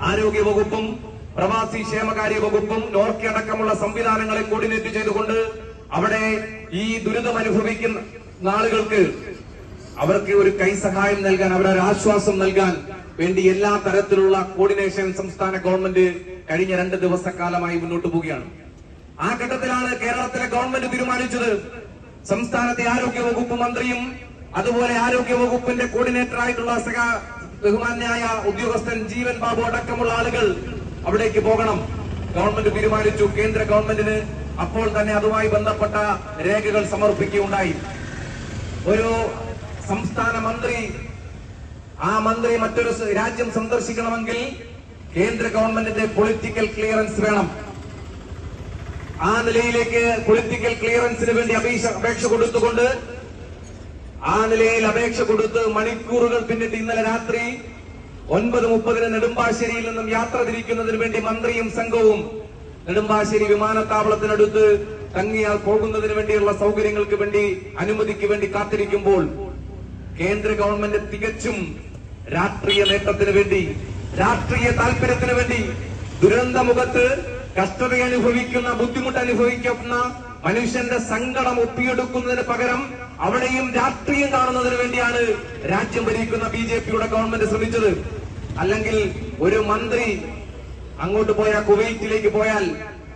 ആരോഗ്യ വകുപ്പും പ്രവാസി ക്ഷേമകാര്യ വകുപ്പും നോർക്ക അടക്കമുള്ള സംവിധാനങ്ങളെ കോർഡിനേറ്റ് ചെയ്തുകൊണ്ട് അവിടെ ഈ ദുരിതമനുഭവിക്കുന്ന ആളുകൾക്ക് അവർക്ക് ഒരു കൈസഹായം നൽകാൻ, അവരൊരു ആശ്വാസം നൽകാൻ വേണ്ടി എല്ലാ തരത്തിലുള്ള കോർഡിനേഷൻ സംസ്ഥാന ഗവൺമെന്റ് കഴിഞ്ഞ 2 ദിവസക്കാലമായി മുന്നോട്ട് പോവുകയാണ്. ആ ഘട്ടത്തിലാണ് കേരളത്തിലെ ഗവൺമെന്റ് തീരുമാനിച്ചത് സംസ്ഥാനത്തെ ആരോഗ്യ വകുപ്പ് മന്ത്രിയും അതുപോലെ ആരോഗ്യ വകുപ്പിന്റെ കോർഡിനേറ്റർ ആയിട്ടുള്ള ബഹുമാന്യായ ഉദ്യോഗസ്ഥൻ ജീവൻ ബാബു അടക്കമുള്ള ആളുകൾ അവിടേക്ക് പോകണം. ഗവൺമെന്റ് തീരുമാനിച്ചു. കേന്ദ്ര ഗവൺമെന്റിന് അപ്പോൾ തന്നെ അതുമായി ബന്ധപ്പെട്ട രേഖകൾ സമർപ്പിക്കുകയുണ്ടായി. ഒരു സംസ്ഥാന മന്ത്രി, ആ മന്ത്രി മറ്റൊരു രാജ്യം സന്ദർശിക്കണമെങ്കിൽ കേന്ദ്ര ഗവൺമെന്റിന്റെ പൊളിറ്റിക്കൽ ക്ലിയറൻസ് വേണം. ആ നിലയിലേക്ക് പൊളിറ്റിക്കൽ ക്ലിയറൻസിന് വേണ്ടി അപേക്ഷ കൊടുത്തുകൊണ്ട് ആ നിലയിൽ അപേക്ഷ കൊടുത്ത് മണിക്കൂറുകൾ പിന്നിട്ട് ഇന്നലെ രാത്രി 9:30 നെടുമ്പാശ്ശേരിയിൽ നിന്നും യാത്ര തിരിക്കുന്നതിന് വേണ്ടി മന്ത്രിയും സംഘവും നെടുമ്പാശ്ശേരി വിമാനത്താവളത്തിനടുത്ത് തങ്ങിയാൽ പോകുന്നതിന് വേണ്ടിയുള്ള സൗകര്യങ്ങൾക്ക് വേണ്ടി അനുമതിക്ക് വേണ്ടി കാത്തിരിക്കുമ്പോൾ കേന്ദ്ര ഗവൺമെന്റ് തികച്ചും രാഷ്ട്രീയ നേട്ടത്തിന് വേണ്ടി, രാഷ്ട്രീയ താല്പര്യത്തിന് വേണ്ടി ദുരന്തമുഖത്ത് കഷ്ടത അനുഭവിക്കുന്ന, ബുദ്ധിമുട്ട് അനുഭവിക്കുന്ന മനുഷ്യന്റെ സങ്കടം ഒപ്പിയെടുക്കുന്നതിന് പകരം അവിടെയും രാഷ്ട്രീയം കാണുന്നതിന് വേണ്ടിയാണ് രാജ്യം ഭരിക്കുന്ന ബിജെപിയുടെ ഗവൺമെന്റ് ശ്രമിച്ചത്. അല്ലെങ്കിൽ ഒരു മന്ത്രി അങ്ങോട്ട് പോയാൽ, കുവൈറ്റിലേക്ക് പോയാൽ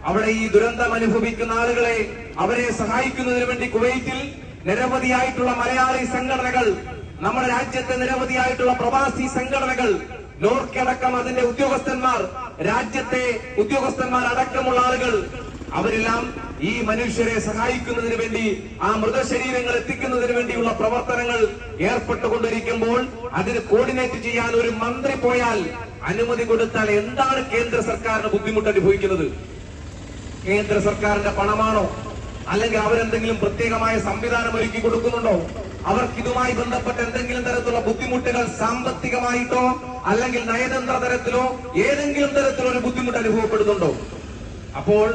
അവിടെ ഈ ദുരന്തം അനുഭവിക്കുന്ന ആളുകളെ അവരെ സഹായിക്കുന്നതിന് വേണ്ടി കുവൈറ്റിൽ നിരവധിയായിട്ടുള്ള മലയാളി സംഘടനകൾ, നമ്മുടെ രാജ്യത്തെ നിരവധിയായിട്ടുള്ള പ്രവാസി സംഘടനകൾ, നോർക്കടക്കം അതിന്റെ ഉദ്യോഗസ്ഥന്മാർ, രാജ്യത്തെ ഉദ്യോഗസ്ഥന്മാർ അടക്കമുള്ള ആളുകൾ, അവരെല്ലാം ഈ മനുഷ്യരെ സഹായിക്കുന്നതിന് വേണ്ടി, ആ മൃതശരീരങ്ങൾ എത്തിക്കുന്നതിന് വേണ്ടിയുള്ള പ്രവർത്തനങ്ങൾ ഏർപ്പെട്ടുകൊണ്ടിരിക്കുമ്പോൾ അതിന് കോർഡിനേറ്റ് ചെയ്യാൻ ഒരു മന്ത്രി പോയാൽ, അനുമതി കൊടുത്താൽ എന്താണ് കേന്ദ്ര സർക്കാരിന് ബുദ്ധിമുട്ട് അനുഭവിക്കുന്നത്? കേന്ദ്ര സർക്കാരിന്റെ പണമാണോ? അല്ലെങ്കിൽ അവരെന്തെങ്കിലും പ്രത്യേകമായ സംവിധാനം ഒരുക്കി കൊടുക്കുന്നുണ്ടോ? അവർക്ക് ഇതുമായി ബന്ധപ്പെട്ട എന്തെങ്കിലും തരത്തിലുള്ള ബുദ്ധിമുട്ടുകൾ സാമ്പത്തികമായിട്ടോ അല്ലെങ്കിൽ നയതന്ത്ര തരത്തിലോ ഏതെങ്കിലും തരത്തിലോ ഒരു ബുദ്ധിമുട്ട് അനുഭവപ്പെടുന്നുണ്ടോ? അപ്പോൾ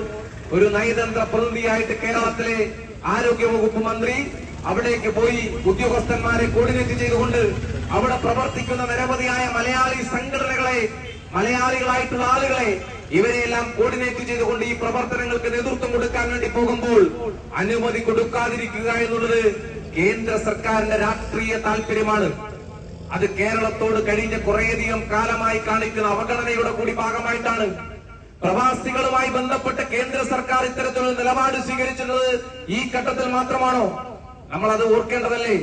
ഒരു നയതന്ത്ര പ്രതിനിധിയായിട്ട് കേരളത്തിലെ ആരോഗ്യവകുപ്പ് മന്ത്രി അവിടേക്ക് പോയി ഉദ്യോഗസ്ഥന്മാരെ കോർഡിനേറ്റ് ചെയ്തുകൊണ്ട് അവിടെ പ്രവർത്തിക്കുന്ന നിരവധിയായ മലയാളി സംഘടനകളെ, മലയാളികളായിട്ടുള്ള ആളുകളെ, ഇവരെയെല്ലാം കോർഡിനേറ്റ് ചെയ്തുകൊണ്ട് ഈ പ്രവർത്തനങ്ങൾക്ക് നേതൃത്വം കൊടുക്കാൻ വേണ്ടി പോകുമ്പോൾ അനുമതി കൊടുക്കാതിരിക്കുക എന്നുള്ളത് കേന്ദ്ര സർക്കാരിന്റെ രാഷ്ട്രീയ താല്പര്യമാണ്. അത് കേരളത്തോട് കഴിഞ്ഞ കുറേയധികം കാലമായി കാണിക്കുന്ന അവഗണനയുടെ കൂടി ഭാഗമായിട്ടാണ്. പ്രവാസികളുമായി ബന്ധപ്പെട്ട് കേന്ദ്ര സർക്കാർ ഇത്തരത്തിലുള്ള നിലപാട് സ്വീകരിച്ചിട്ടുള്ളത് ഈ ഘട്ടത്തിൽ മാത്രമാണോ? നമ്മൾ അത് ഓർക്കേണ്ടതല്ലേ?